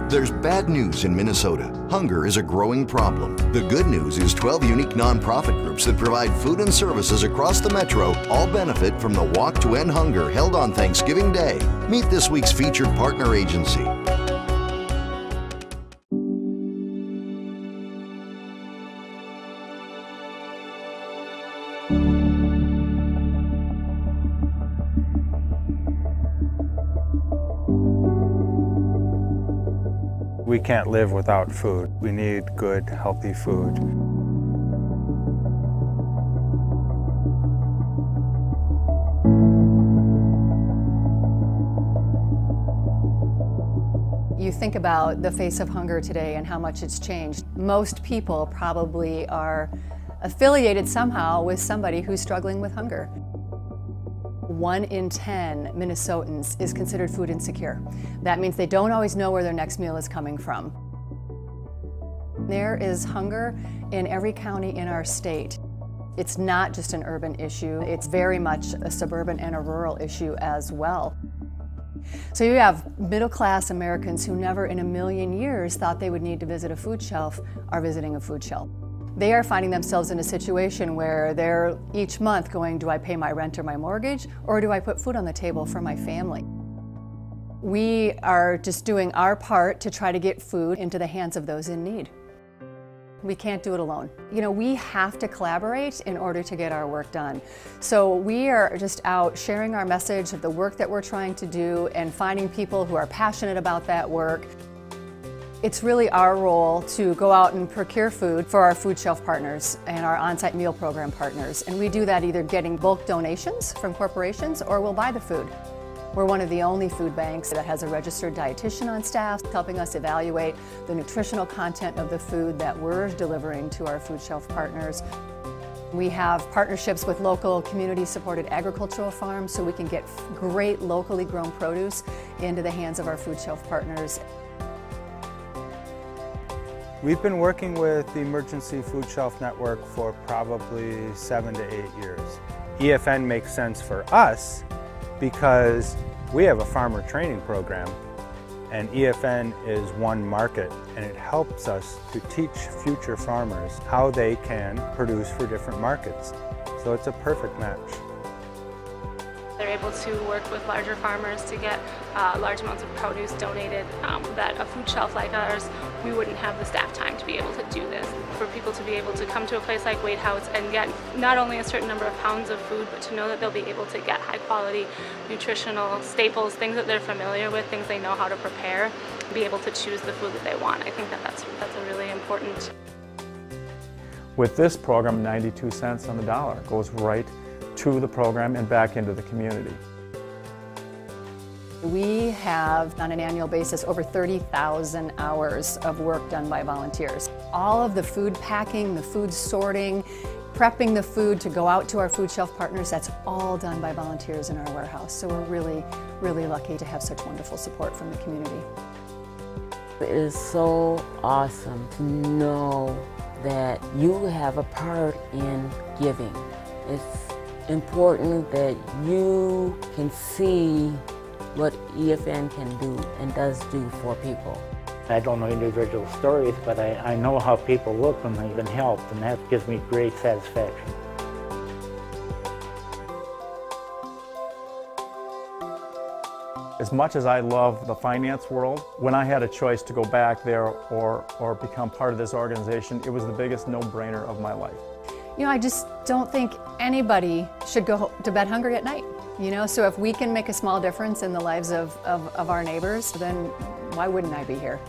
There's bad news in Minnesota. Hunger is a growing problem. The good news is 12 unique nonprofit groups that provide food and services across the metro all benefit from the Walk to End Hunger held on Thanksgiving Day. Meet this week's featured partner agency. We can't live without food. We need good, healthy food. You think about the face of hunger today and how much it's changed. Most people probably are affiliated somehow with somebody who's struggling with hunger. 1 in 10 Minnesotans is considered food insecure. That means they don't always know where their next meal is coming from. There is hunger in every county in our state. It's not just an urban issue, it's very much a suburban and a rural issue as well. So you have middle-class Americans who never in a million years thought they would need to visit a food shelf are visiting a food shelf. They are finding themselves in a situation where they're each month going, do I pay my rent or my mortgage, or do I put food on the table for my family? We are just doing our part to try to get food into the hands of those in need. We can't do it alone. You know, we have to collaborate in order to get our work done. So we are just out sharing our message of the work that we're trying to do and finding people who are passionate about that work. It's really our role to go out and procure food for our food shelf partners and our on-site meal program partners. And we do that either getting bulk donations from corporations or we'll buy the food. We're one of the only food banks that has a registered dietitian on staff helping us evaluate the nutritional content of the food that we're delivering to our food shelf partners. We have partnerships with local community-supported agricultural farms so we can get great locally grown produce into the hands of our food shelf partners. We've been working with the Emergency Food Shelf Network for probably 7 to 8 years. EFN makes sense for us because we have a farmer training program and EFN is one market and it helps us to teach future farmers how they can produce for different markets. So it's a perfect match. They're able to work with larger farmers to get large amounts of produce donated that a food shelf like ours, we wouldn't have the staff time to be able to do this. For people to be able to come to a place like Wade House and get not only a certain number of pounds of food, but to know that they'll be able to get high quality nutritional staples, things that they're familiar with, things they know how to prepare, be able to choose the food that they want. I think that that's a really important. With this program, 92 cents on the dollar goes right to the program and back into the community. We have, on an annual basis, over 30,000 hours of work done by volunteers. All of the food packing, the food sorting, prepping the food to go out to our food shelf partners, that's all done by volunteers in our warehouse. So we're really, really lucky to have such wonderful support from the community. It is so awesome to know that you have a part in giving. It's important that you can see what EFN can do and does do for people. I don't know individual stories, but I know how people look when they've been helped, and that gives me great satisfaction. As much as I love the finance world, when I had a choice to go back there or become part of this organization, it was the biggest no-brainer of my life. You know, I just don't think anybody should go to bed hungry at night. You know, so if we can make a small difference in the lives of our neighbors, then why wouldn't I be here?